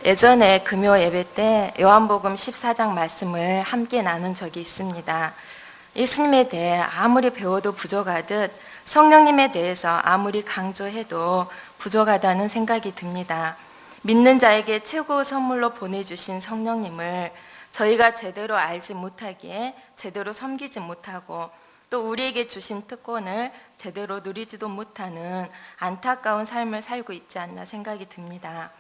예전에 금요 예배 때 요한복음 14장 말씀을 함께 나눈 적이 있습니다. 예수님에 대해 아무리 배워도 부족하듯 성령님에 대해서 아무리 강조해도 부족하다는 생각이 듭니다. 믿는 자에게 최고 선물로 보내주신 성령님을 저희가 제대로 알지 못하기에 제대로 섬기지 못하고 또 우리에게 주신 특권을 제대로 누리지도 못하는 안타까운 삶을 살고 있지 않나 생각이 듭니다.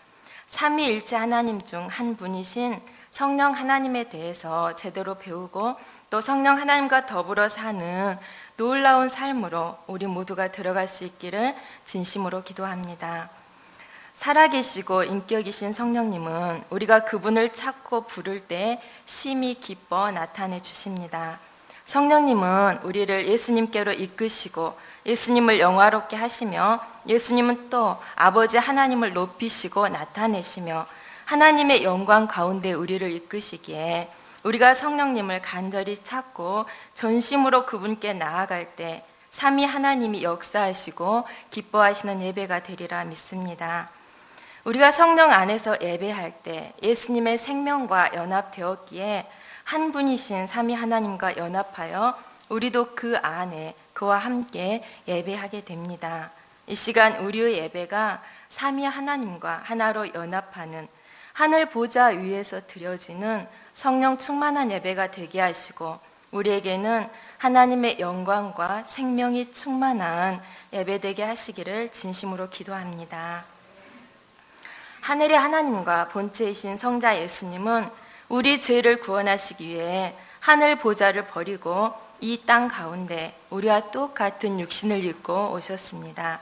삼위일체 하나님 중 한 분이신 성령 하나님에 대해서 제대로 배우고 또 성령 하나님과 더불어 사는 놀라운 삶으로 우리 모두가 들어갈 수 있기를 진심으로 기도합니다. 살아계시고 인격이신 성령님은 우리가 그분을 찾고 부를 때 심히 기뻐 나타내 주십니다. 성령님은 우리를 예수님께로 이끄시고 예수님을 영화롭게 하시며 예수님은 또 아버지 하나님을 높이시고 나타내시며 하나님의 영광 가운데 우리를 이끄시기에 우리가 성령님을 간절히 찾고 전심으로 그분께 나아갈 때 삼위 하나님이 역사하시고 기뻐하시는 예배가 되리라 믿습니다. 우리가 성령 안에서 예배할 때 예수님의 생명과 연합되었기에 한 분이신 삼위 하나님과 연합하여 우리도 그 안에 그와 함께 예배하게 됩니다. 이 시간 우리의 예배가 삼위 하나님과 하나로 연합하는 하늘 보좌 위에서 드려지는 성령 충만한 예배가 되게 하시고 우리에게는 하나님의 영광과 생명이 충만한 예배되게 하시기를 진심으로 기도합니다. 하늘의 하나님과 본체이신 성자 예수님은 우리 죄를 구원하시기 위해 하늘 보좌를 버리고 이 땅 가운데 우리와 똑같은 육신을 입고 오셨습니다.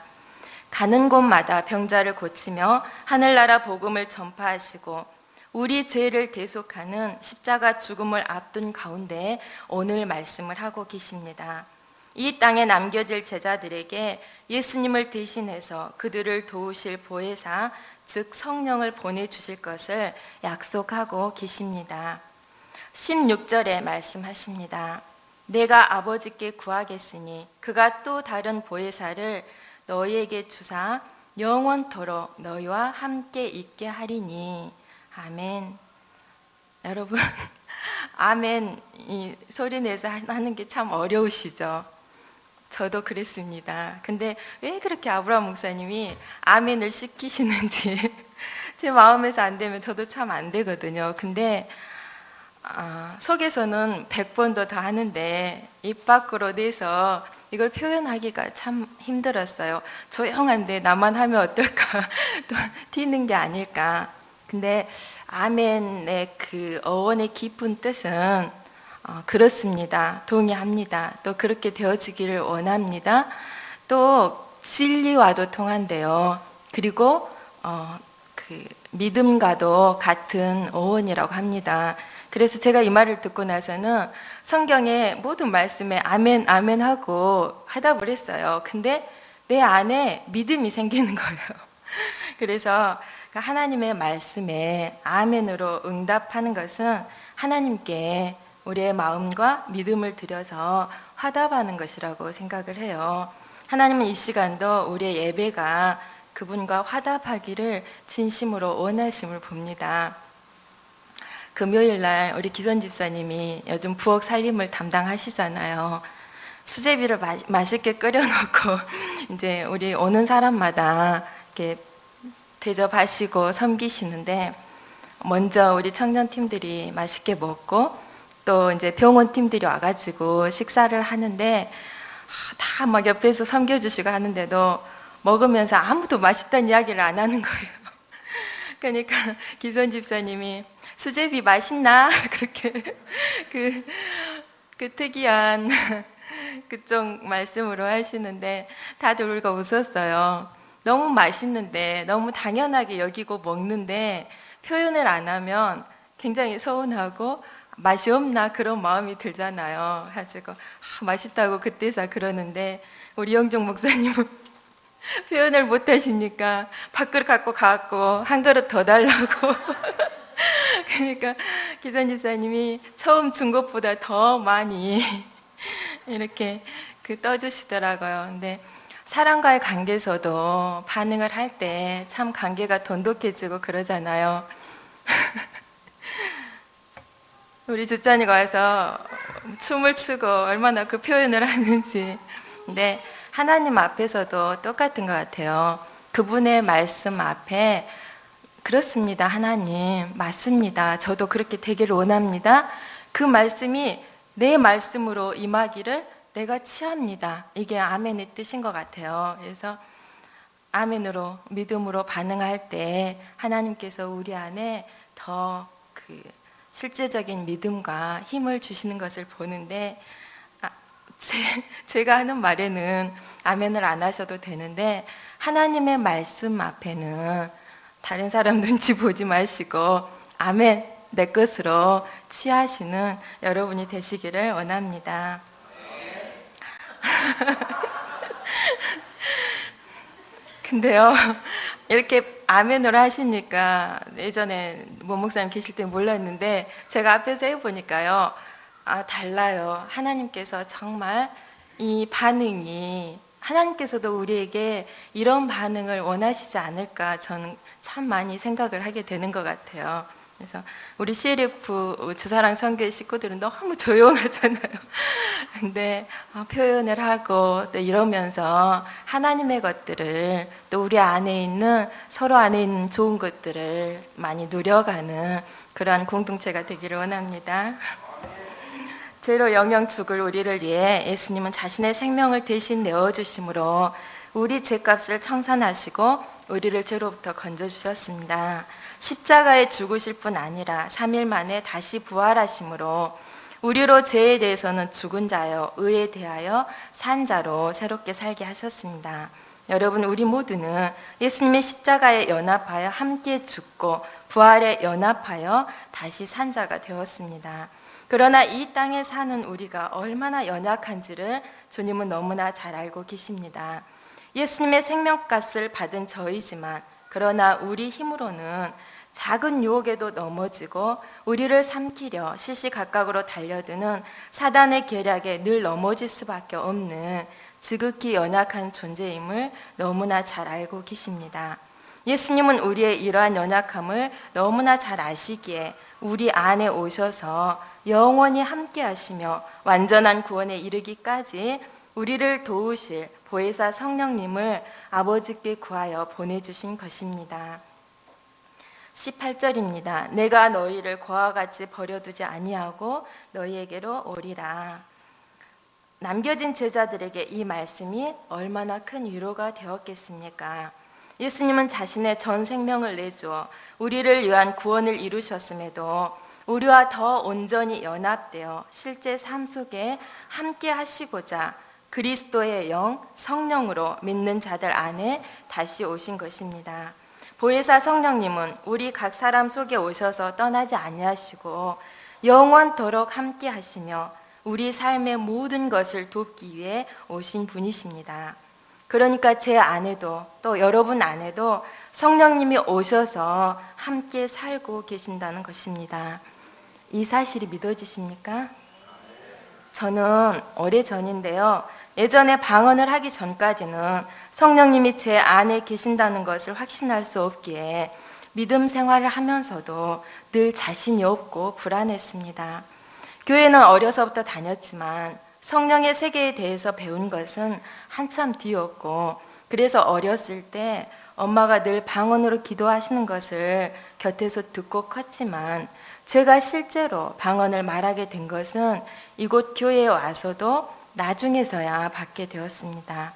가는 곳마다 병자를 고치며 하늘나라 복음을 전파하시고 우리 죄를 대속하는 십자가 죽음을 앞둔 가운데 오늘 말씀을 하고 계십니다. 이 땅에 남겨질 제자들에게 예수님을 대신해서 그들을 도우실 보혜사 즉 성령을 보내주실 것을 약속하고 계십니다. 16절에 말씀하십니다. 내가 아버지께 구하겠으니 그가 또 다른 보혜사를 너희에게 주사 영원토록 너희와 함께 있게 하리니. 아멘. 여러분 아멘 이 소리 내서 하는 게 참 어려우시죠? 저도 그랬습니다. 근데 왜 그렇게 아브라함 목사님이 아멘을 시키시는지 제 마음에서 안 되면 저도 참 안 되거든요. 근데 속에서는 100번도 더 하는데 입 밖으로 내서 이걸 표현하기가 참 힘들었어요. 조용한데 나만 하면 어떨까? 또 튀는 게 아닐까? 근데 아멘의 그 어원의 깊은 뜻은 그렇습니다. 동의합니다. 또 그렇게 되어지기를 원합니다. 또 진리와도 통한대요. 그리고 그 믿음과도 같은 어원이라고 합니다. 그래서 제가 이 말을 듣고 나서는 성경의 모든 말씀에 아멘 아멘 하고 화답을 했어요. 근데 내 안에 믿음이 생기는 거예요. 그래서 하나님의 말씀에 아멘으로 응답하는 것은 하나님께 우리의 마음과 믿음을 들여서 화답하는 것이라고 생각을 해요. 하나님은 이 시간도 우리의 예배가 그분과 화답하기를 진심으로 원하심을 봅니다. 금요일날 우리 기선 집사님이 요즘 부엌 살림을 담당하시잖아요. 수제비를 맛있게 끓여놓고 이제 우리 오는 사람마다 이렇게 대접하시고 섬기시는데 먼저 우리 청년팀들이 맛있게 먹고 또 이제 병원 팀들이 와가지고 식사를 하는데 다 막 옆에서 섬겨주시고 하는데도 먹으면서 아무도 맛있다는 이야기를 안 하는 거예요. 그러니까 기선 집사님이 수제비 맛있나? 그렇게 그 특이한 그쪽 말씀으로 하시는데 다들 우리가 웃었어요. 너무 맛있는데 너무 당연하게 여기고 먹는데 표현을 안 하면 굉장히 서운하고 맛이 없나 그런 마음이 들잖아요. 가지고 맛있다고 그때서 그러는데 우리 영종 목사님은 표현을 못 하시니까 밥그릇 갖고 가고 한 그릇 더 달라고 그러니까 기선 집사님이 처음 준 것보다 더 많이 이렇게 떠주시더라고요. 근데 사람과의 관계에서도 반응을 할 때 참 관계가 돈독해지고 그러잖아요. 우리 집사니가 와서 춤을 추고 얼마나 그 표현을 하는지. 근데 하나님 앞에서도 똑같은 것 같아요. 그분의 말씀 앞에 그렇습니다. 하나님, 맞습니다. 저도 그렇게 되기를 원합니다. 그 말씀이 내 말씀으로 임하기를 내가 취합니다. 이게 아멘의 뜻인 것 같아요. 그래서 아멘으로, 믿음으로 반응할 때 하나님께서 우리 안에 더 그 실제적인 믿음과 힘을 주시는 것을 보는데, 제가 하는 말에는 아멘을 안 하셔도 되는데, 하나님의 말씀 앞에는 다른 사람 눈치 보지 마시고 아멘, 내 것으로 취하시는 여러분이 되시기를 원합니다. 근데요, 이렇게 아멘으로 하시니까 예전에 모 목사님 계실 때 몰랐는데 제가 앞에서 해보니까요, 달라요. 하나님께서 정말 이 반응이, 하나님께서도 우리에게 이런 반응을 원하시지 않을까 저는 참 많이 생각을 하게 되는 것 같아요. 그래서 우리 CLF 주사랑 선교회 식구들은 너무 조용하잖아요. 근데 표현을 하고 또 이러면서 하나님의 것들을, 또 우리 안에 있는, 서로 안에 있는 좋은 것들을 많이 누려가는 그러한 공동체가 되기를 원합니다. 죄로 영영 죽을 우리를 위해 예수님은 자신의 생명을 대신 내어주심으로 우리 죄값을 청산하시고 우리를 죄로부터 건져주셨습니다. 십자가에 죽으실 뿐 아니라 3일 만에 다시 부활하심으로 우리로 죄에 대해서는 죽은 자요, 의에 대하여 산 자로 새롭게 살게 하셨습니다. 여러분, 우리 모두는 예수님의 십자가에 연합하여 함께 죽고 부활에 연합하여 다시 산 자가 되었습니다. 그러나 이 땅에 사는 우리가 얼마나 연약한지를 주님은 너무나 잘 알고 계십니다. 예수님의 생명값을 받은 저이지만, 그러나 우리 힘으로는 작은 유혹에도 넘어지고 우리를 삼키려 시시각각으로 달려드는 사단의 계략에 늘 넘어질 수밖에 없는 지극히 연약한 존재임을 너무나 잘 알고 계십니다. 예수님은 우리의 이러한 연약함을 너무나 잘 아시기에 우리 안에 오셔서 영원히 함께 하시며 완전한 구원에 이르기까지 우리를 도우실 보혜사 성령님을 아버지께 구하여 보내주신 것입니다. 18절입니다. 내가 너희를 고와 같이 버려두지 아니하고 너희에게로 오리라. 남겨진 제자들에게 이 말씀이 얼마나 큰 위로가 되었겠습니까? 예수님은 자신의 전 생명을 내주어 우리를 위한 구원을 이루셨음에도 우리와 더 온전히 연합되어 실제 삶 속에 함께 하시고자 그리스도의 영, 성령으로 믿는 자들 안에 다시 오신 것입니다. 보혜사 성령님은 우리 각 사람 속에 오셔서 떠나지 아니하시고 영원토록 함께 하시며 우리 삶의 모든 것을 돕기 위해 오신 분이십니다. 그러니까 제 안에도 또 여러분 안에도 성령님이 오셔서 함께 살고 계신다는 것입니다. 이 사실이 믿어지십니까? 저는 오래전인데요, 예전에 방언을 하기 전까지는 성령님이 제 안에 계신다는 것을 확신할 수 없기에 믿음 생활을 하면서도 늘 자신이 없고 불안했습니다. 교회는 어려서부터 다녔지만 성령의 세계에 대해서 배운 것은 한참 뒤였고, 그래서 어렸을 때 엄마가 늘 방언으로 기도하시는 것을 곁에서 듣고 컸지만, 제가 실제로 방언을 말하게 된 것은 이곳 교회에 와서도 나중에서야 받게 되었습니다.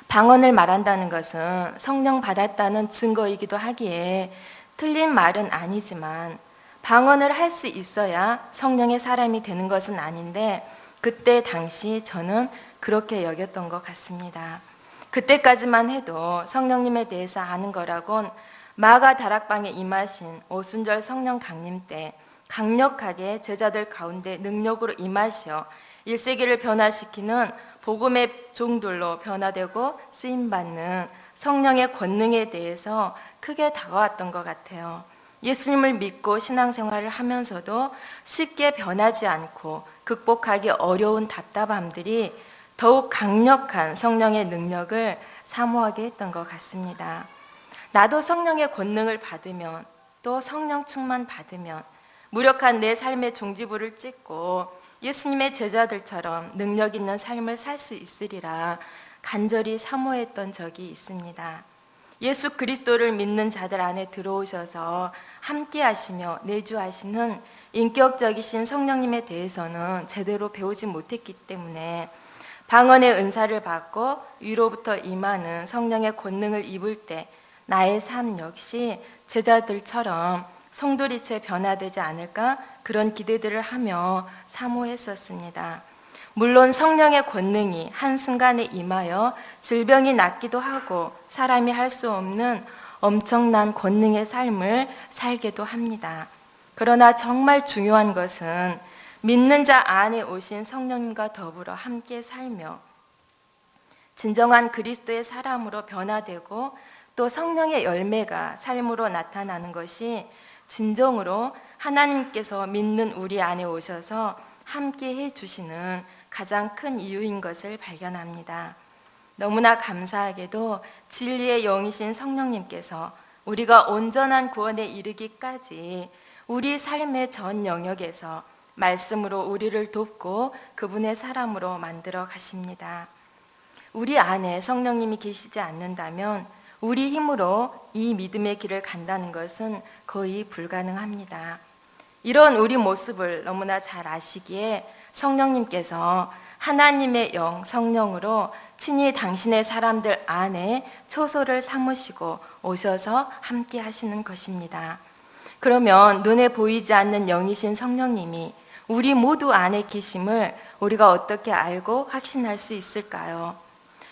방언을 말한다는 것은 성령 받았다는 증거이기도 하기에 틀린 말은 아니지만, 방언을 할 수 있어야 성령의 사람이 되는 것은 아닌데, 그때 당시 저는 그렇게 여겼던 것 같습니다. 그때까지만 해도 성령님에 대해서 아는 거라곤 마가 다락방에 임하신 오순절 성령 강림 때 강력하게 제자들 가운데 능력으로 임하시어 1세기를 변화시키는 복음의 종들로 변화되고 쓰임받는 성령의 권능에 대해서 크게 다가왔던 것 같아요. 예수님을 믿고 신앙생활을 하면서도 쉽게 변하지 않고 극복하기 어려운 답답함들이 더욱 강력한 성령의 능력을 사모하게 했던 것 같습니다. 나도 성령의 권능을 받으면 또 성령 충만 받으면 무력한 내 삶의 종지부를 찍고 예수님의 제자들처럼 능력 있는 삶을 살 수 있으리라 간절히 사모했던 적이 있습니다. 예수 그리스도를 믿는 자들 안에 들어오셔서 함께 하시며 내주하시는 인격적이신 성령님에 대해서는 제대로 배우지 못했기 때문에 방언의 은사를 받고 위로부터 임하는 성령의 권능을 입을 때 나의 삶 역시 제자들처럼 송두리째 변화되지 않을까 그런 기대들을 하며 사모했었습니다. 물론 성령의 권능이 한순간에 임하여 질병이 낫기도 하고 사람이 할 수 없는 엄청난 권능의 삶을 살기도 합니다. 그러나 정말 중요한 것은 믿는 자 안에 오신 성령님과 더불어 함께 살며 진정한 그리스도의 사람으로 변화되고 또 성령의 열매가 삶으로 나타나는 것이 진정으로 하나님께서 믿는 우리 안에 오셔서 함께 해주시는 가장 큰 이유인 것을 발견합니다. 너무나 감사하게도 진리의 영이신 성령님께서 우리가 온전한 구원에 이르기까지 우리 삶의 전 영역에서 말씀으로 우리를 돕고 그분의 사람으로 만들어 가십니다. 우리 안에 성령님이 계시지 않는다면 우리 힘으로 이 믿음의 길을 간다는 것은 거의 불가능합니다. 이런 우리 모습을 너무나 잘 아시기에 성령님께서 하나님의 영, 성령으로 친히 당신의 사람들 안에 초소를 삼으시고 오셔서 함께 하시는 것입니다. 그러면 눈에 보이지 않는 영이신 성령님이 우리 모두 안에 계심을 우리가 어떻게 알고 확신할 수 있을까요?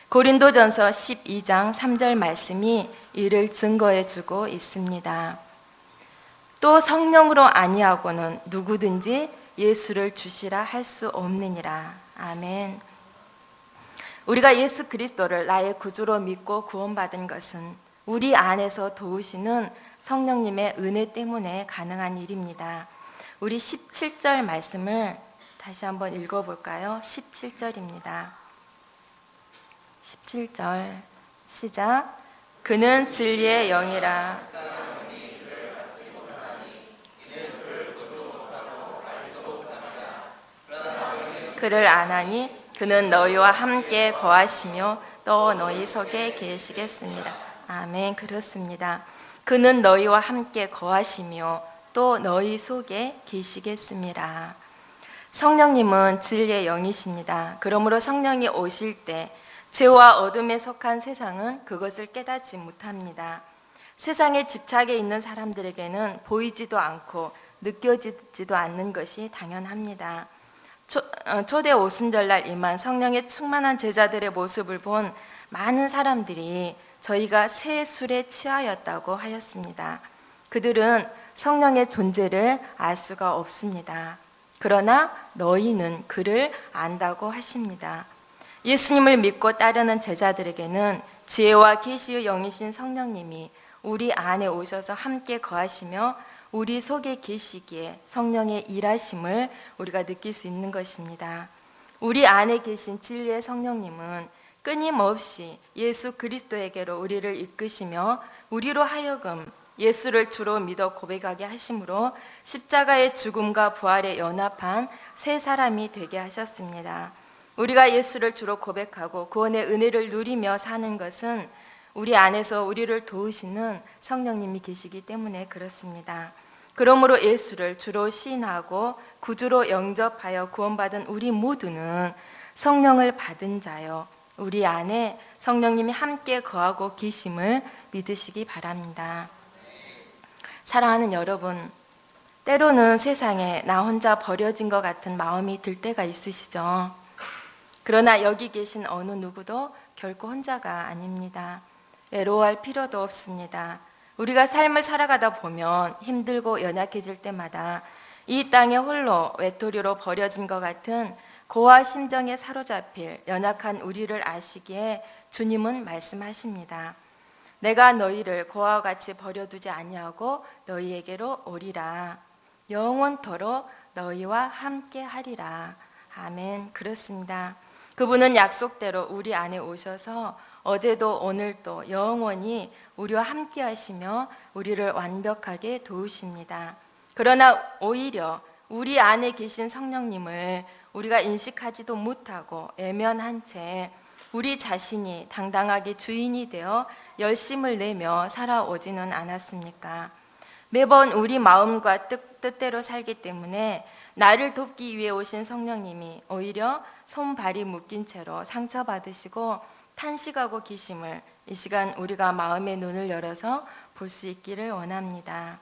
고린도전서 12장 3절 말씀이 이를 증거해 주고 있습니다. 또 성령으로 아니하고는 누구든지 예수를 주시라 할 수 없느니라. 아멘. 우리가 예수 그리스도를 나의 구주로 믿고 구원받은 것은 우리 안에서 도우시는 성령님의 은혜 때문에 가능한 일입니다. 우리 17절 말씀을 다시 한번 읽어볼까요? 17절입니다. 17절 시작. 그는 진리의 영이라 그를 아나니 그는 너희와 함께 거하시며 또 너희 속에 계시겠습니다. 아멘. 그렇습니다. 그는 너희와 함께 거하시며 또 너희 속에 계시겠습니다. 성령님은 진리의 영이십니다. 그러므로 성령이 오실 때 죄와 어둠에 속한 세상은 그것을 깨닫지 못합니다. 세상에 집착해 있는 사람들에게는 보이지도 않고 느껴지지도 않는 것이 당연합니다. 초대 오순절날 임한 성령의 충만한 제자들의 모습을 본 많은 사람들이 저희가 새 술에 취하였다고 하였습니다. 그들은 성령의 존재를 알 수가 없습니다. 그러나 너희는 그를 안다고 하십니다. 예수님을 믿고 따르는 제자들에게는 지혜와 계시의 영이신 성령님이 우리 안에 오셔서 함께 거하시며 우리 속에 계시기에 성령의 일하심을 우리가 느낄 수 있는 것입니다. 우리 안에 계신 진리의 성령님은 끊임없이 예수 그리스도에게로 우리를 이끄시며 우리로 하여금 예수를 주로 믿어 고백하게 하심으로 십자가의 죽음과 부활에 연합한 새 사람이 되게 하셨습니다. 우리가 예수를 주로 고백하고 구원의 은혜를 누리며 사는 것은 우리 안에서 우리를 도우시는 성령님이 계시기 때문에 그렇습니다. 그러므로 예수를 주로 시인하고 구주로 영접하여 구원받은 우리 모두는 성령을 받은 자요, 우리 안에 성령님이 함께 거하고 계심을 믿으시기 바랍니다. 사랑하는 여러분, 때로는 세상에 나 혼자 버려진 것 같은 마음이 들 때가 있으시죠? 그러나 여기 계신 어느 누구도 결코 혼자가 아닙니다. 외로워할 필요도 없습니다. 우리가 삶을 살아가다 보면 힘들고 연약해질 때마다 이 땅에 홀로 외톨이로 버려진 것 같은 고와 심정에 사로잡힐 연약한 우리를 아시기에 주님은 말씀하십니다. 내가 너희를 고아와 같이 버려두지 아니하고 너희에게로 오리라. 영원토록 너희와 함께 하리라. 아멘. 그렇습니다. 그분은 약속대로 우리 안에 오셔서 어제도 오늘도 영원히 우리와 함께 하시며 우리를 완벽하게 도우십니다. 그러나 오히려 우리 안에 계신 성령님을 우리가 인식하지도 못하고 외면한 채 우리 자신이 당당하게 주인이 되어 열심을 내며 살아오지는 않았습니까? 매번 우리 마음과 뜻대로 살기 때문에 나를 돕기 위해 오신 성령님이 오히려 손발이 묶인 채로 상처받으시고 탄식하고 계심을 이 시간 우리가 마음의 눈을 열어서 볼 수 있기를 원합니다.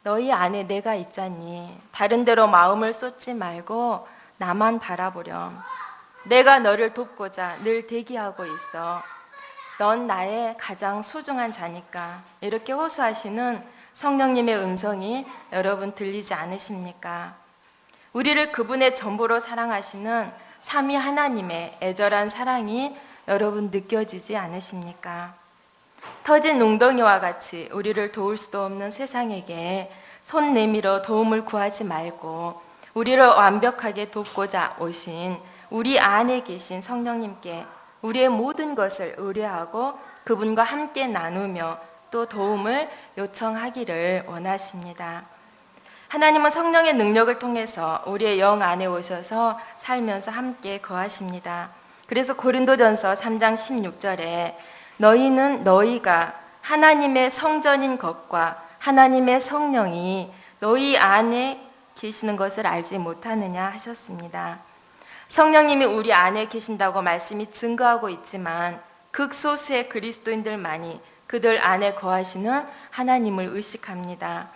너희 안에 내가 있잖니. 다른 데로 마음을 쏟지 말고 나만 바라보렴. 내가 너를 돕고자 늘 대기하고 있어. 넌 나의 가장 소중한 자니까. 이렇게 호소하시는 성령님의 음성이 여러분 들리지 않으십니까? 우리를 그분의 전부로 사랑하시는 삼위 하나님의 애절한 사랑이 여러분 느껴지지 않으십니까? 터진 웅덩이와 같이 우리를 도울 수도 없는 세상에게 손 내밀어 도움을 구하지 말고 우리를 완벽하게 돕고자 오신 우리 안에 계신 성령님께 우리의 모든 것을 의뢰하고 그분과 함께 나누며 또 도움을 요청하기를 원하십니다. 하나님은 성령의 능력을 통해서 우리의 영 안에 오셔서 살면서 함께 거하십니다. 그래서 고린도전서 3장 16절에 너희는 너희가 하나님의 성전인 것과 하나님의 성령이 너희 안에 계시는 것을 알지 못하느냐 하셨습니다. 성령님이 우리 안에 계신다고 말씀이 증거하고 있지만 극소수의 그리스도인들만이 그들 안에 거하시는 하나님을 의식합니다.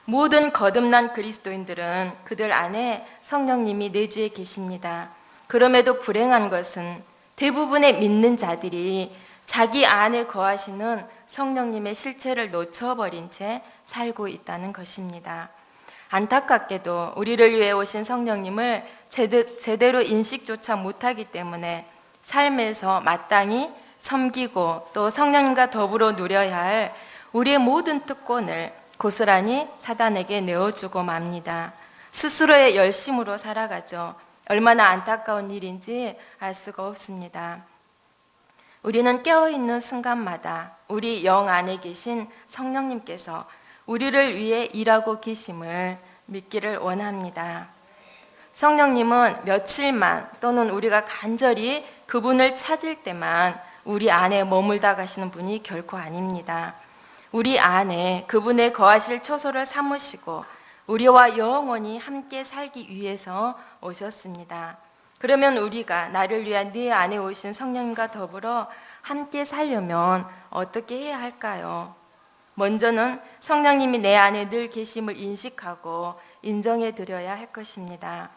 모든 거듭난 그리스도인들은 그들 안에 성령님이 내주에 계십니다. 그럼에도 불행한 것은 대부분의 믿는 자들이 자기 안에 거하시는 성령님의 실체를 놓쳐버린 채 살고 있다는 것입니다. 안타깝게도 우리를 위해 오신 성령님을 제대로 인식조차 못하기 때문에 삶에서 마땅히 섬기고 또 성령님과 더불어 누려야 할 우리의 모든 특권을 고스란히 사단에게 내어주고 맙니다. 스스로의 열심으로 살아가죠. 얼마나 안타까운 일인지 알 수가 없습니다. 우리는 깨어있는 순간마다 우리 영 안에 계신 성령님께서 우리를 위해 일하고 계심을 믿기를 원합니다. 성령님은 며칠만 또는 우리가 간절히 그분을 찾을 때만 우리 안에 머물다 가시는 분이 결코 아닙니다. 우리 안에 그분의 거하실 초소를 삼으시고 우리와 영원히 함께 살기 위해서 오셨습니다. 그러면 우리가 나를 위한 네 안에 오신 성령님과 더불어 함께 살려면 어떻게 해야 할까요? 먼저는 성령님이 내 안에 늘 계심을 인식하고 인정해 드려야 할 것입니다.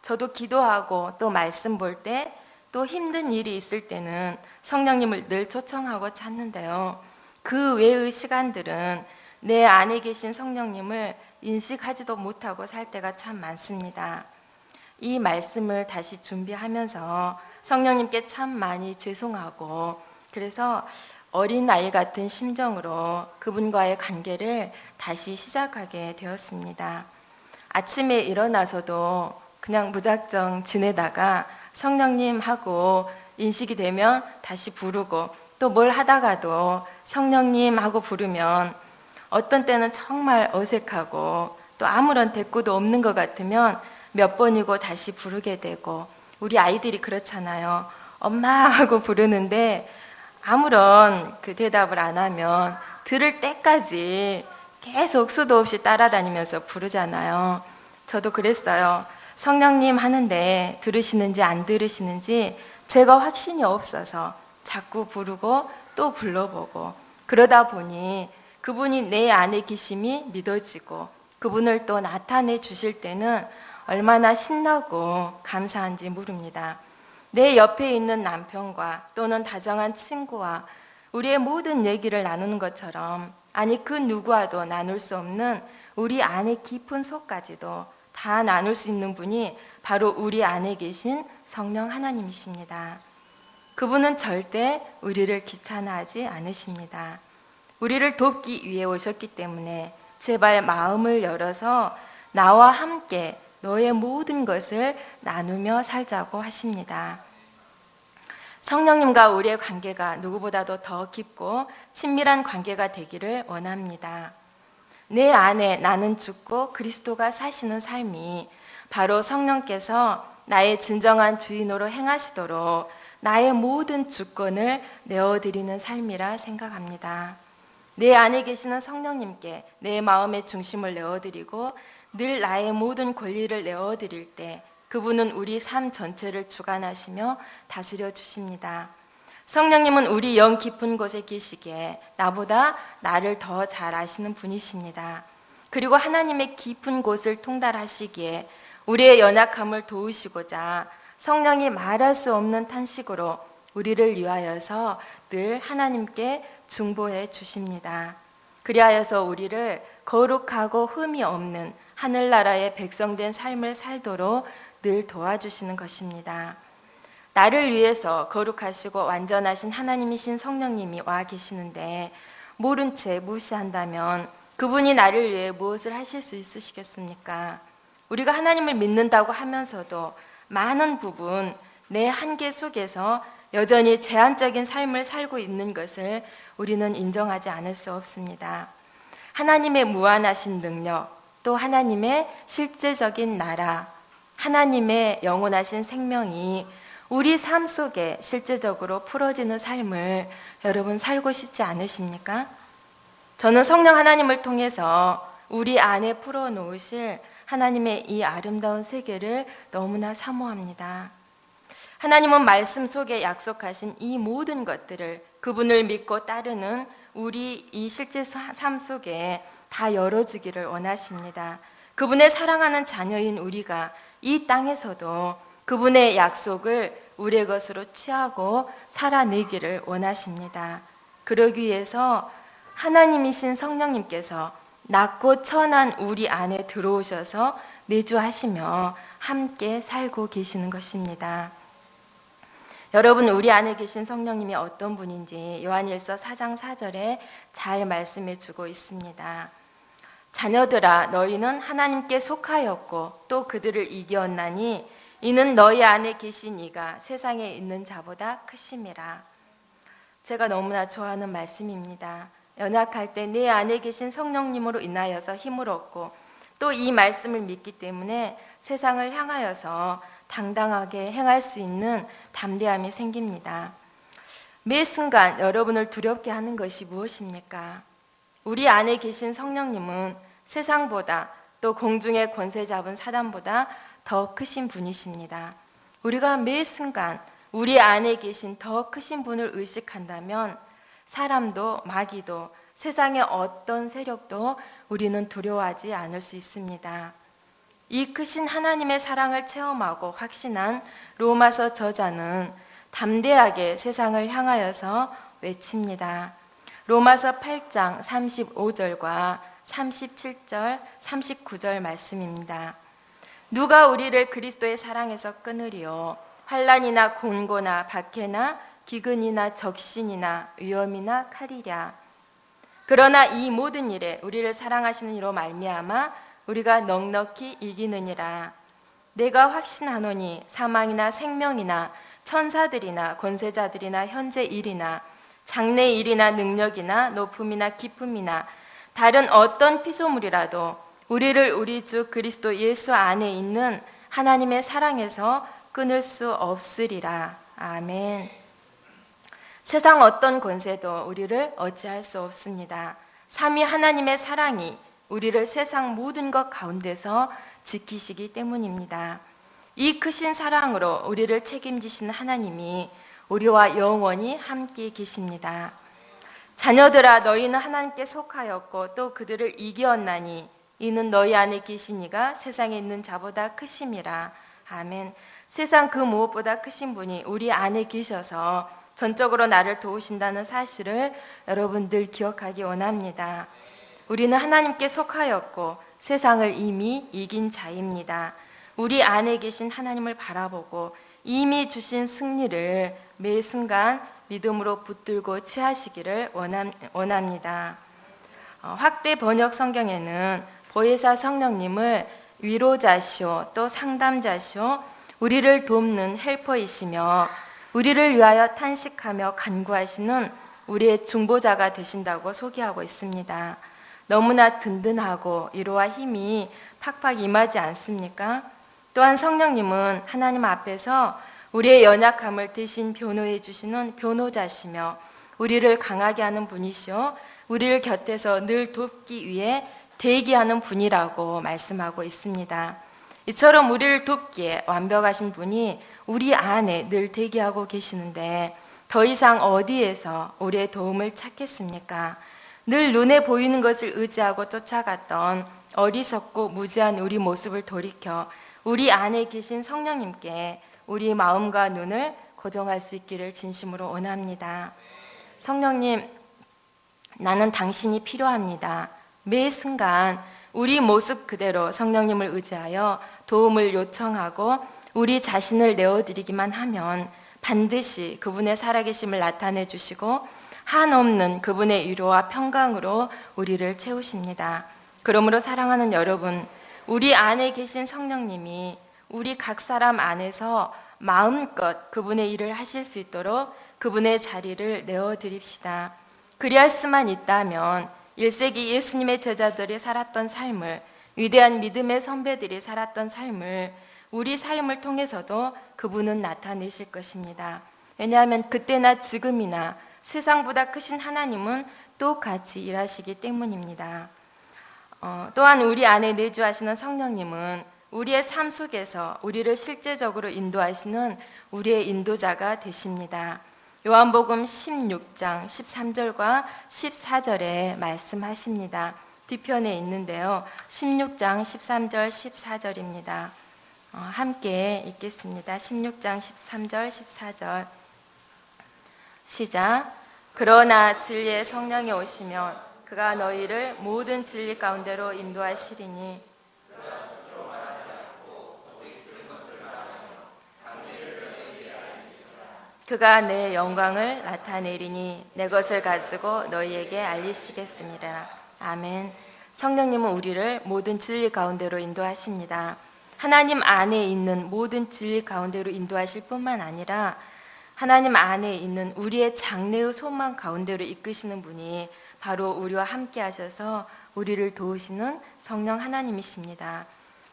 저도 기도하고 또 말씀 볼 때 또 힘든 일이 있을 때는 성령님을 늘 초청하고 찾는데요. 그 외의 시간들은 내 안에 계신 성령님을 인식하지도 못하고 살 때가 참 많습니다. 이 말씀을 다시 준비하면서 성령님께 참 많이 죄송하고 그래서 어린아이 같은 심정으로 그분과의 관계를 다시 시작하게 되었습니다. 아침에 일어나서도 그냥 무작정 지내다가 성령님하고 인식이 되면 다시 부르고 또 뭘 하다가도 성령님 하고 부르면 어떤 때는 정말 어색하고 또 아무런 대꾸도 없는 것 같으면 몇 번이고 다시 부르게 되고 우리 아이들이 그렇잖아요. 엄마 하고 부르는데 아무런 그 대답을 안 하면 들을 때까지 계속 수도 없이 따라다니면서 부르잖아요. 저도 그랬어요. 성령님 하는데 들으시는지 안 들으시는지 제가 확신이 없어서 자꾸 부르고 또 불러보고 그러다 보니 그분이 내 안에 계심이 믿어지고 그분을 또 나타내 주실 때는 얼마나 신나고 감사한지 모릅니다. 내 옆에 있는 남편과 또는 다정한 친구와 우리의 모든 얘기를 나누는 것처럼 아니 그 누구와도 나눌 수 없는 우리 안에 깊은 속까지도 다 나눌 수 있는 분이 바로 우리 안에 계신 성령 하나님이십니다. 그분은 절대 우리를 귀찮아하지 않으십니다. 우리를 돕기 위해 오셨기 때문에 제발 마음을 열어서 나와 함께 너의 모든 것을 나누며 살자고 하십니다. 성령님과 우리의 관계가 누구보다도 더 깊고 친밀한 관계가 되기를 원합니다. 내 안에 나는 죽고 그리스도가 사시는 삶이 바로 성령께서 나의 진정한 주인으로 행하시도록 나의 모든 주권을 내어드리는 삶이라 생각합니다. 내 안에 계시는 성령님께 내 마음의 중심을 내어드리고 늘 나의 모든 권리를 내어드릴 때 그분은 우리 삶 전체를 주관하시며 다스려 주십니다. 성령님은 우리 영 깊은 곳에 계시기에 나보다 나를 더 잘 아시는 분이십니다. 그리고 하나님의 깊은 곳을 통달하시기에 우리의 연약함을 도우시고자 성령이 말할 수 없는 탄식으로 우리를 위하여서 늘 하나님께 중보해 주십니다. 그리하여서 우리를 거룩하고 흠이 없는 하늘나라의 백성된 삶을 살도록 늘 도와주시는 것입니다. 나를 위해서 거룩하시고 완전하신 하나님이신 성령님이 와 계시는데 모른 채 무시한다면 그분이 나를 위해 무엇을 하실 수 있으시겠습니까? 우리가 하나님을 믿는다고 하면서도 많은 부분 내 한계 속에서 여전히 제한적인 삶을 살고 있는 것을 우리는 인정하지 않을 수 없습니다. 하나님의 무한하신 능력, 또 하나님의 실제적인 나라, 하나님의 영원하신 생명이 우리 삶 속에 실제적으로 풀어지는 삶을 여러분 살고 싶지 않으십니까? 저는 성령 하나님을 통해서 우리 안에 풀어놓으실 하나님의 이 아름다운 세계를 너무나 사모합니다. 하나님은 말씀 속에 약속하신 이 모든 것들을 그분을 믿고 따르는 우리 이 실제 삶 속에 다 열어주기를 원하십니다. 그분의 사랑하는 자녀인 우리가 이 땅에서도 그분의 약속을 우리의 것으로 취하고 살아내기를 원하십니다. 그러기 위해서 하나님이신 성령님께서 낮고 천한 우리 안에 들어오셔서 내주하시며 함께 살고 계시는 것입니다. 여러분, 우리 안에 계신 성령님이 어떤 분인지 요한일서 4장 4절에 잘 말씀해 주고 있습니다. 자녀들아, 너희는 하나님께 속하였고 또 그들을 이겼나니 이는 너희 안에 계신 이가 세상에 있는 자보다 크심이라. 제가 너무나 좋아하는 말씀입니다. 연약할 때 내 안에 계신 성령님으로 인하여서 힘을 얻고 또 이 말씀을 믿기 때문에 세상을 향하여서 당당하게 행할 수 있는 담대함이 생깁니다. 매 순간 여러분을 두렵게 하는 것이 무엇입니까? 우리 안에 계신 성령님은 세상보다 또 공중의 권세 잡은 사단보다 더 크신 분이십니다. 우리가 매 순간 우리 안에 계신 더 크신 분을 의식한다면 사람도 마귀도 세상의 어떤 세력도 우리는 두려워하지 않을 수 있습니다. 이 크신 하나님의 사랑을 체험하고 확신한 로마서 저자는 담대하게 세상을 향하여서 외칩니다. 로마서 8장 35절과 37절, 39절 말씀입니다. 누가 우리를 그리스도의 사랑에서 끊으리요? 환난이나 곤고나 박해나 기근이나 적신이나 위험이나 칼이랴. 그러나 이 모든 일에 우리를 사랑하시는 이로 말미암아 우리가 넉넉히 이기느니라. 내가 확신하노니 사망이나 생명이나 천사들이나 권세자들이나 현재 일이나 장래 일이나 능력이나 높음이나 깊음이나 다른 어떤 피조물이라도 우리를 우리 주 그리스도 예수 안에 있는 하나님의 사랑에서 끊을 수 없으리라. 아멘. 세상 어떤 권세도 우리를 어찌할 수 없습니다. 삼위 하나님의 사랑이 우리를 세상 모든 것 가운데서 지키시기 때문입니다. 이 크신 사랑으로 우리를 책임지시는 하나님이 우리와 영원히 함께 계십니다. 자녀들아, 너희는 하나님께 속하였고 또 그들을 이기었나니 이는 너희 안에 계신 이가 세상에 있는 자보다 크심이라. 아멘. 세상 그 무엇보다 크신 분이 우리 안에 계셔서 전적으로 나를 도우신다는 사실을 여러분들 기억하기 원합니다. 우리는 하나님께 속하였고 세상을 이미 이긴 자입니다. 우리 안에 계신 하나님을 바라보고 이미 주신 승리를 매 순간 믿음으로 붙들고 취하시기를 원합니다. 확대 번역 성경에는 보혜사 성령님을 위로자시오 또 상담자시오 우리를 돕는 헬퍼이시며 우리를 위하여 탄식하며 간구하시는 우리의 중보자가 되신다고 소개하고 있습니다. 너무나 든든하고 위로와 힘이 팍팍 임하지 않습니까? 또한 성령님은 하나님 앞에서 우리의 연약함을 대신 변호해 주시는 변호자시며 우리를 강하게 하는 분이시오, 우리를 곁에서 늘 돕기 위해 대기하는 분이라고 말씀하고 있습니다. 이처럼 우리를 돕기에 완벽하신 분이 우리 안에 늘 대기하고 계시는데 더 이상 어디에서 우리의 도움을 찾겠습니까? 늘 눈에 보이는 것을 의지하고 쫓아갔던 어리석고 무지한 우리 모습을 돌이켜 우리 안에 계신 성령님께 우리 마음과 눈을 고정할 수 있기를 진심으로 원합니다. 성령님, 나는 당신이 필요합니다. 매 순간 우리 모습 그대로 성령님을 의지하여 도움을 요청하고 우리 자신을 내어드리기만 하면 반드시 그분의 살아계심을 나타내 주시고 한없는 그분의 위로와 평강으로 우리를 채우십니다. 그러므로 사랑하는 여러분, 우리 안에 계신 성령님이 우리 각 사람 안에서 마음껏 그분의 일을 하실 수 있도록 그분의 자리를 내어드립시다. 그리할 수만 있다면 1세기 예수님의 제자들이 살았던 삶을, 위대한 믿음의 선배들이 살았던 삶을 우리 삶을 통해서도 그분은 나타내실 것입니다. 왜냐하면 그때나 지금이나 세상보다 크신 하나님은 똑같이 일하시기 때문입니다. 또한 우리 안에 내주하시는 성령님은 우리의 삶 속에서 우리를 실제적으로 인도하시는 우리의 인도자가 되십니다. 요한복음 16장 13절과 14절에 말씀하십니다. 뒤편에 있는데요. 16장 13절 14절입니다. 함께 읽겠습니다. 16장 13절 14절 시작. 그러나 진리의 성령이 오시면 그가 너희를 모든 진리 가운데로 인도하시리니 그가 내 영광을 나타내리니 내 것을 가지고 너희에게 알리시겠습니다. 아멘. 성령님은 우리를 모든 진리 가운데로 인도하십니다. 하나님 안에 있는 모든 진리 가운데로 인도하실 뿐만 아니라 하나님 안에 있는 우리의 장래의 소망 가운데로 이끄시는 분이 바로 우리와 함께 하셔서 우리를 도우시는 성령 하나님이십니다.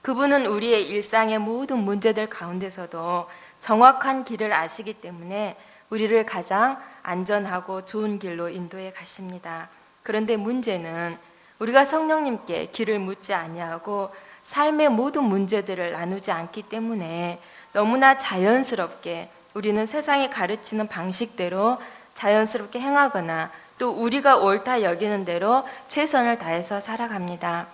그분은 우리의 일상의 모든 문제들 가운데서도 정확한 길을 아시기 때문에 우리를 가장 안전하고 좋은 길로 인도해 가십니다. 그런데 문제는 우리가 성령님께 길을 묻지 아니하고 삶의 모든 문제들을 나누지 않기 때문에 너무나 자연스럽게 우리는 세상이 가르치는 방식대로 자연스럽게 행하거나 또 우리가 옳다 여기는 대로 최선을 다해서 살아갑니다.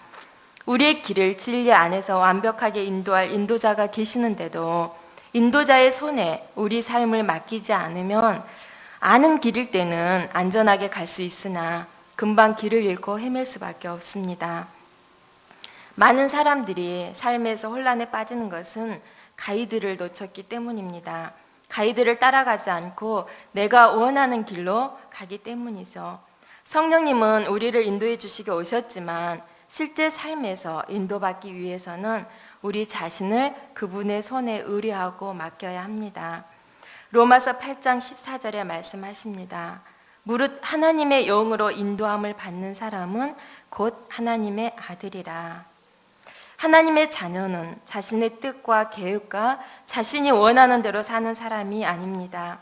우리의 길을 진리 안에서 완벽하게 인도할 인도자가 계시는데도 인도자의 손에 우리 삶을 맡기지 않으면 아는 길일 때는 안전하게 갈 수 있으나 금방 길을 잃고 헤맬 수밖에 없습니다. 많은 사람들이 삶에서 혼란에 빠지는 것은 가이드를 놓쳤기 때문입니다. 가이드를 따라가지 않고 내가 원하는 길로 가기 때문이죠. 성령님은 우리를 인도해 주시기 오셨지만 실제 삶에서 인도받기 위해서는 우리 자신을 그분의 손에 의뢰하고 맡겨야 합니다. 로마서 8장 14절에 말씀하십니다. 무릇 하나님의 영으로 인도함을 받는 사람은 곧 하나님의 아들이라. 하나님의 자녀는 자신의 뜻과 계획과 자신이 원하는 대로 사는 사람이 아닙니다.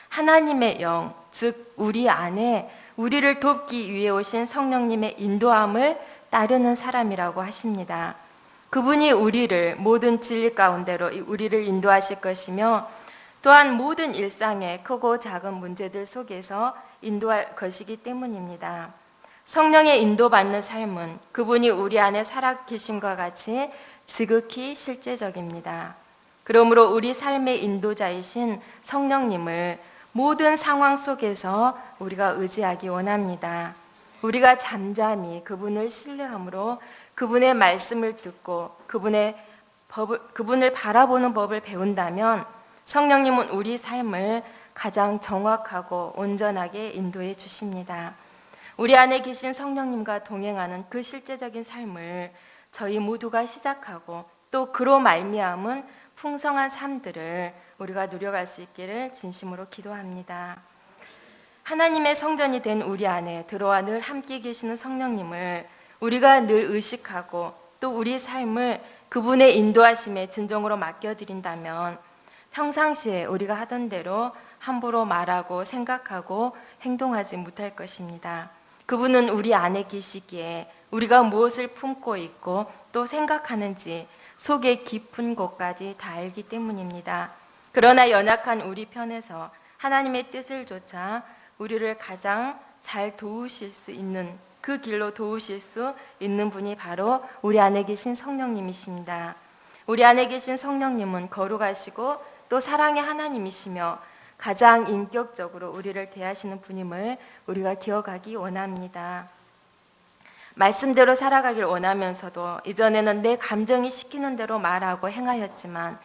하나님의 영, 즉 우리 안에 우리를 돕기 위해 오신 성령님의 인도함을 따르는 사람이라고 하십니다. 그분이 우리를 모든 진리 가운데로 우리를 인도하실 것이며 또한 모든 일상의 크고 작은 문제들 속에서 인도할 것이기 때문입니다. 성령의 인도받는 삶은 그분이 우리 안에 살아 계심과 같이 지극히 실제적입니다. 그러므로 우리 삶의 인도자이신 성령님을 모든 상황 속에서 우리가 의지하기 원합니다. 우리가 잠잠히 그분을 신뢰함으로 그분의 말씀을 듣고 그분을 바라보는 법을 배운다면 성령님은 우리 삶을 가장 정확하고 온전하게 인도해 주십니다. 우리 안에 계신 성령님과 동행하는 그 실제적인 삶을 저희 모두가 시작하고 또 그로 말미암은 풍성한 삶들을 우리가 누려갈 수 있기를 진심으로 기도합니다. 하나님의 성전이 된 우리 안에 들어와 늘 함께 계시는 성령님을 우리가 늘 의식하고 또 우리 삶을 그분의 인도하심에 진정으로 맡겨드린다면 평상시에 우리가 하던 대로 함부로 말하고 생각하고 행동하지 못할 것입니다. 그분은 우리 안에 계시기에 우리가 무엇을 품고 있고 또 생각하는지 속의 깊은 곳까지 다 알기 때문입니다. 그러나 연약한 우리 편에서 하나님의 뜻을 좇아 우리를 가장 잘 도우실 수 있는 그 길로 도우실 수 있는 분이 바로 우리 안에 계신 성령님이십니다. 우리 안에 계신 성령님은 거룩하시고 또 사랑의 하나님이시며 가장 인격적으로 우리를 대하시는 분임을 우리가 기억하기 원합니다. 말씀대로 살아가길 원하면서도 이전에는 내 감정이 시키는 대로 말하고 행하였지만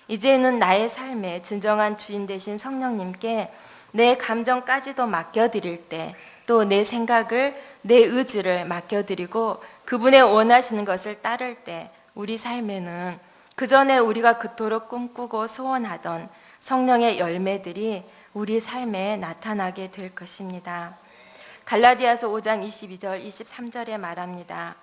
이제는 나의 삶의 진정한 주인 되신 성령님께 내 감정까지도 맡겨드릴 때 또 내 생각을 내 의지를 맡겨드리고 그분의 원하시는 것을 따를 때 우리 삶에는 그전에 우리가 그토록 꿈꾸고 소원하던 성령의 열매들이 우리 삶에 나타나게 될 것입니다. 갈라디아서 5장 22절 23절에 말합니다.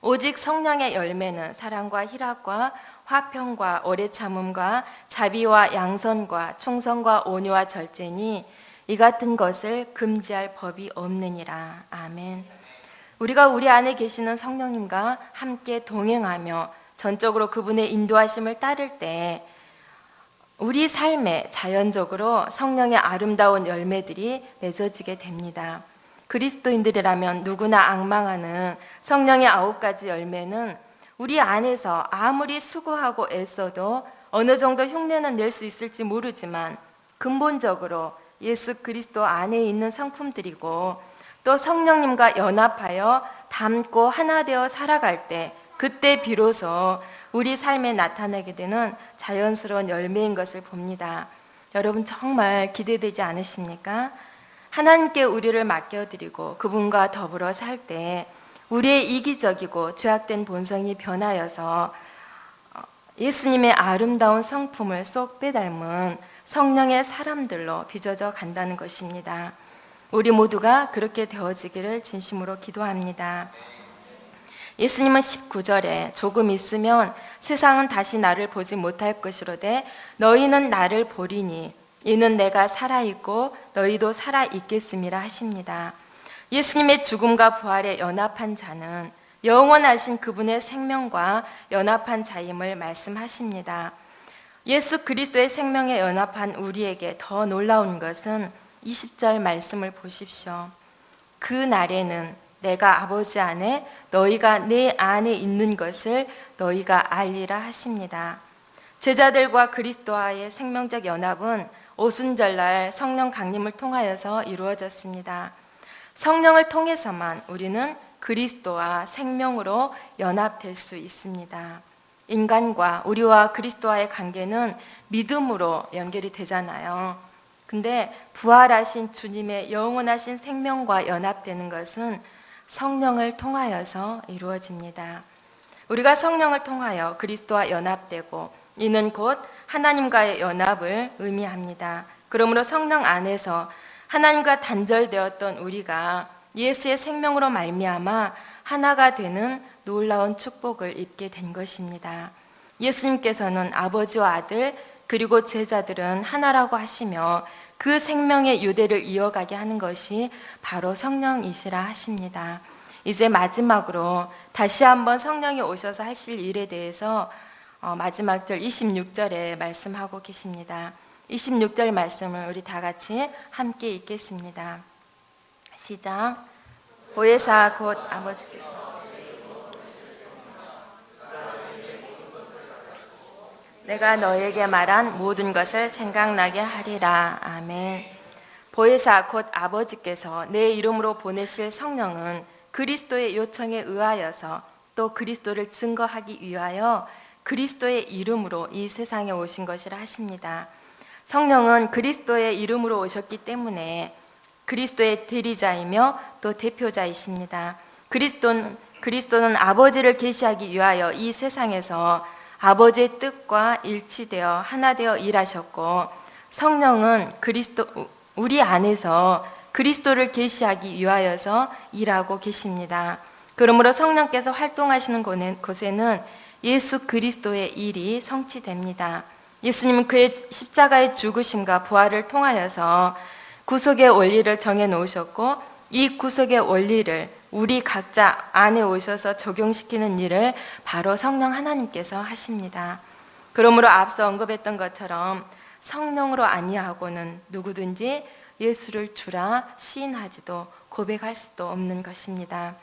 오직 성령의 열매는 사랑과 희락과 화평과 오래 참음과 자비와 양선과 충성과 온유와 절제니 이 같은 것을 금지할 법이 없느니라. 아멘. 우리가 우리 안에 계시는 성령님과 함께 동행하며 전적으로 그분의 인도하심을 따를 때 우리 삶에 자연적으로 성령의 아름다운 열매들이 맺어지게 됩니다. 그리스도인들이라면 누구나 앙망하는 성령의 9가지 열매는 우리 안에서 아무리 수고하고 애써도 어느 정도 흉내는 낼 수 있을지 모르지만 근본적으로 예수 그리스도 안에 있는 성품들이고 또 성령님과 연합하여 닮고 하나 되어 살아갈 때 그때 비로소 우리 삶에 나타나게 되는 자연스러운 열매인 것을 봅니다. 여러분 정말 기대되지 않으십니까? 하나님께 우리를 맡겨드리고 그분과 더불어 살 때 우리의 이기적이고 죄악된 본성이 변하여서 예수님의 아름다운 성품을 쏙 빼닮은 성령의 사람들로 빚어져 간다는 것입니다. 우리 모두가 그렇게 되어지기를 진심으로 기도합니다. 예수님은 19절에 조금 있으면 세상은 다시 나를 보지 못할 것이로되 너희는 나를 보리니 이는 내가 살아있고 너희도 살아있겠음이라 하십니다. 예수님의 죽음과 부활에 연합한 자는 영원하신 그분의 생명과 연합한 자임을 말씀하십니다. 예수 그리스도의 생명에 연합한 우리에게 더 놀라운 것은 20절 말씀을 보십시오. 그 날에는 내가 아버지 안에 너희가 내 안에 있는 것을 너희가 알리라 하십니다. 제자들과 그리스도와의 생명적 연합은 오순절날 성령 강림을 통하여서 이루어졌습니다. 성령을 통해서만 우리는 그리스도와 생명으로 연합될 수 있습니다. 인간과 우리와 그리스도와의 관계는 믿음으로 연결이 되잖아요. 근데 부활하신 주님의 영원하신 생명과 연합되는 것은 성령을 통하여서 이루어집니다. 우리가 성령을 통하여 그리스도와 연합되고 이는 곧 하나님과의 연합을 의미합니다. 그러므로 성령 안에서 하나님과 단절되었던 우리가 예수의 생명으로 말미암아 하나가 되는 놀라운 축복을 입게 된 것입니다. 예수님께서는 아버지와 아들 그리고 제자들은 하나라고 하시며 그 생명의 유대를 이어가게 하는 것이 바로 성령이시라 하십니다. 이제 마지막으로 다시 한번 성령이 오셔서 하실 일에 대해서 마지막 절 26절에 말씀하고 계십니다. 26절 말씀을 우리 다 같이 함께 읽겠습니다. 시작. 보혜사 곧 아버지께서 내가 너에게 말한 모든 것을 생각나게 하리라. 아멘. 보혜사 곧 아버지께서 내 이름으로 보내실 성령은 그리스도의 요청에 의하여서 또 그리스도를 증거하기 위하여 그리스도의 이름으로 이 세상에 오신 것이라 하십니다. 성령은 그리스도의 이름으로 오셨기 때문에 그리스도의 대리자이며 또 대표자이십니다. 그리스도는 아버지를 계시하기 위하여 이 세상에서 아버지의 뜻과 일치되어 하나 되어 일하셨고, 성령은 우리 안에서 그리스도를 계시하기 위하여서 일하고 계십니다. 그러므로 성령께서 활동하시는 곳에는 예수 그리스도의 일이 성취됩니다. 예수님은 그의 십자가의 죽으심과 부활을 통하여서 구속의 원리를 정해 놓으셨고, 이 구속의 원리를 우리 각자 안에 오셔서 적용시키는 일을 바로 성령 하나님께서 하십니다. 그러므로 앞서 언급했던 것처럼 성령으로 아니하고는 누구든지 예수를 주라 시인하지도 고백할 수도 없는 것입니다.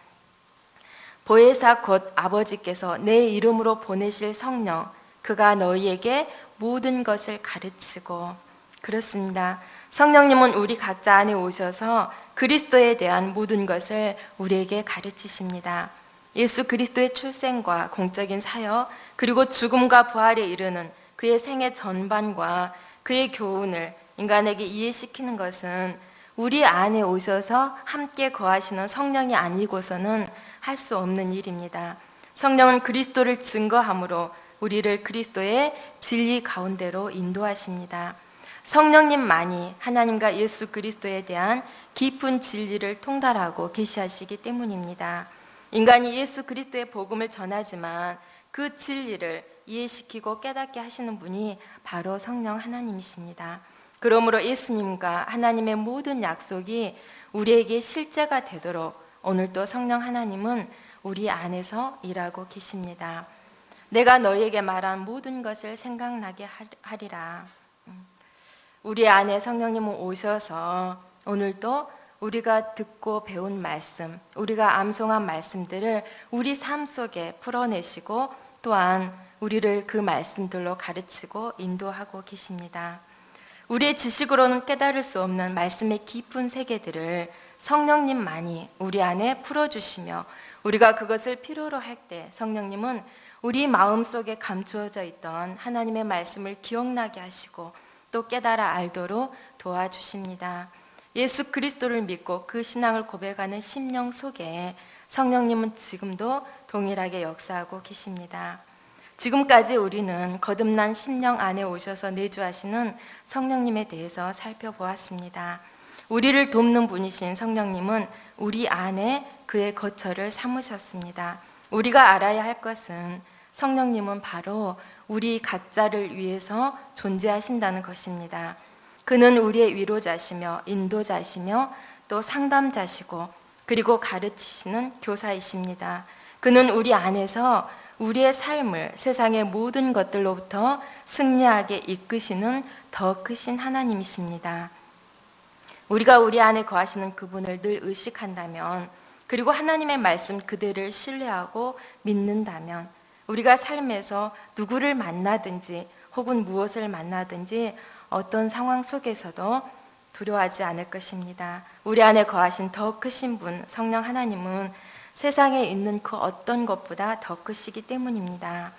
보혜사 곧 아버지께서 내 이름으로 보내실 성령, 그가 너희에게 모든 것을 가르치고, 그렇습니다. 성령님은 우리 각자 안에 오셔서 그리스도에 대한 모든 것을 우리에게 가르치십니다. 예수 그리스도의 출생과 공적인 사역, 그리고 죽음과 부활에 이르는 그의 생애 전반과 그의 교훈을 인간에게 이해시키는 것은 우리 안에 오셔서 함께 거하시는 성령이 아니고서는 할 수 없는 일입니다. 성령은 그리스도를 증거함으로 우리를 그리스도의 진리 가운데로 인도하십니다. 성령님만이 하나님과 예수 그리스도에 대한 깊은 진리를 통달하고 계시하시기 때문입니다. 인간이 예수 그리스도의 복음을 전하지만 그 진리를 이해시키고 깨닫게 하시는 분이 바로 성령 하나님이십니다. 그러므로 예수님과 하나님의 모든 약속이 우리에게 실제가 되도록 오늘도 성령 하나님은 우리 안에서 일하고 계십니다. 내가 너희에게 말한 모든 것을 생각나게 하리라. 우리 안에 성령님은 오셔서 오늘도 우리가 듣고 배운 말씀, 우리가 암송한 말씀들을 우리 삶 속에 풀어내시고 또한 우리를 그 말씀들로 가르치고 인도하고 계십니다. 우리의 지식으로는 깨달을 수 없는 말씀의 깊은 세계들을 성령님만이 우리 안에 풀어주시며 우리가 그것을 필요로 할 때 성령님은 우리 마음속에 감추어져 있던 하나님의 말씀을 기억나게 하시고 또 깨달아 알도록 도와주십니다. 예수 그리스도를 믿고 그 신앙을 고백하는 심령 속에 성령님은 지금도 동일하게 역사하고 계십니다. 지금까지 우리는 거듭난 심령 안에 오셔서 내주하시는 성령님에 대해서 살펴보았습니다. 우리를 돕는 분이신 성령님은 우리 안에 그의 거처를 삼으셨습니다. 우리가 알아야 할 것은 성령님은 바로 우리 각자를 위해서 존재하신다는 것입니다. 그는 우리의 위로자시며 인도자시며 또 상담자시고 그리고 가르치시는 교사이십니다. 그는 우리 안에서 우리의 삶을 세상의 모든 것들로부터 승리하게 이끄시는 더 크신 하나님이십니다. 우리가 우리 안에 거하시는 그분을 늘 의식한다면, 그리고 하나님의 말씀 그대를 신뢰하고 믿는다면 우리가 삶에서 누구를 만나든지 혹은 무엇을 만나든지 어떤 상황 속에서도 두려워하지 않을 것입니다. 우리 안에 거하신 더 크신 분 성령 하나님은 세상에 있는 그 어떤 것보다 더 크시기 때문입니다.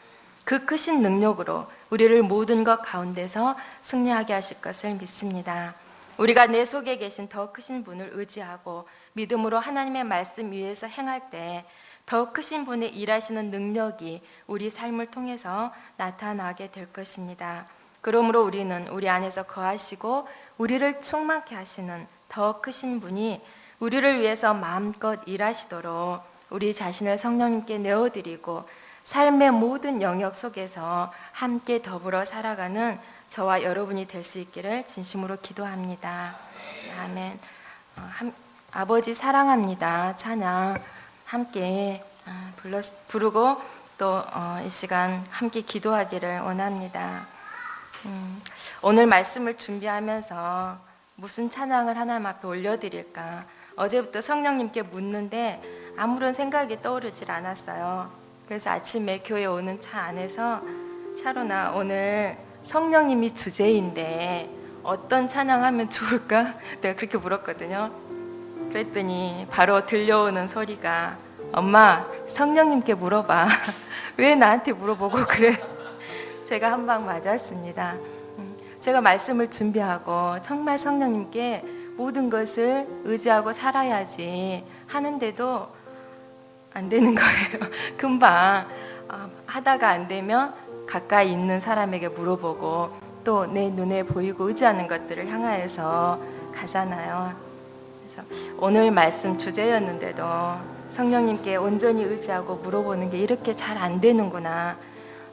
그 크신 능력으로 우리를 모든 것 가운데서 승리하게 하실 것을 믿습니다. 우리가 내 속에 계신 더 크신 분을 의지하고 믿음으로 하나님의 말씀 위에서 행할 때 더 크신 분의 일하시는 능력이 우리 삶을 통해서 나타나게 될 것입니다. 그러므로 우리는 우리 안에서 거하시고 우리를 충만케 하시는 더 크신 분이 우리를 위해서 마음껏 일하시도록 우리 자신을 성령님께 내어드리고 삶의 모든 영역 속에서 함께 더불어 살아가는 저와 여러분이 될 수 있기를 진심으로 기도합니다. 아멘. 아버지 사랑합니다. 찬양 함께 부르고 또 이 시간 함께 기도하기를 원합니다. 오늘 말씀을 준비하면서 무슨 찬양을 하나님 앞에 올려드릴까 어제부터 성령님께 묻는데 아무런 생각이 떠오르질 않았어요. 그래서 아침에 교회 오는 차 안에서 차로나 오늘 성령님이 주제인데 어떤 찬양하면 좋을까? 내가 그렇게 물었거든요. 그랬더니 바로 들려오는 소리가 엄마 성령님께 물어봐. 왜 나한테 물어보고 그래? 제가 한 방 맞았습니다. 제가 말씀을 준비하고 정말 성령님께 모든 것을 의지하고 살아야지 하는데도 안 되는 거예요. 금방 하다가 안 되면 가까이 있는 사람에게 물어보고 또 내 눈에 보이고 의지하는 것들을 향하여서 가잖아요. 그래서 오늘 말씀 주제였는데도 성령님께 온전히 의지하고 물어보는 게 이렇게 잘 안 되는구나.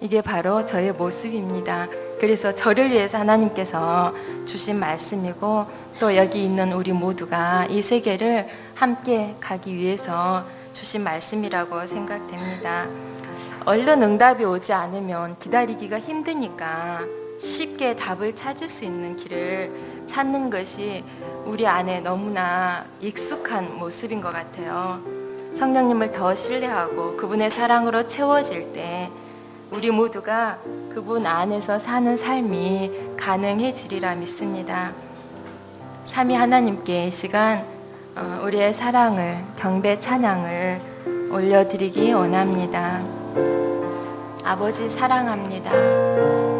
이게 바로 저의 모습입니다. 그래서 저를 위해서 하나님께서 주신 말씀이고 또 여기 있는 우리 모두가 이 세계를 함께 가기 위해서 주신 말씀이라고 생각됩니다. 얼른 응답이 오지 않으면 기다리기가 힘드니까 쉽게 답을 찾을 수 있는 길을 찾는 것이 우리 안에 너무나 익숙한 모습인 것 같아요. 성령님을 더 신뢰하고 그분의 사랑으로 채워질 때 우리 모두가 그분 안에서 사는 삶이 가능해지리라 믿습니다. 삼위 하나님께 이 시간 우리의 사랑을, 경배 찬양을 올려드리기 원합니다. 아버지 사랑합니다.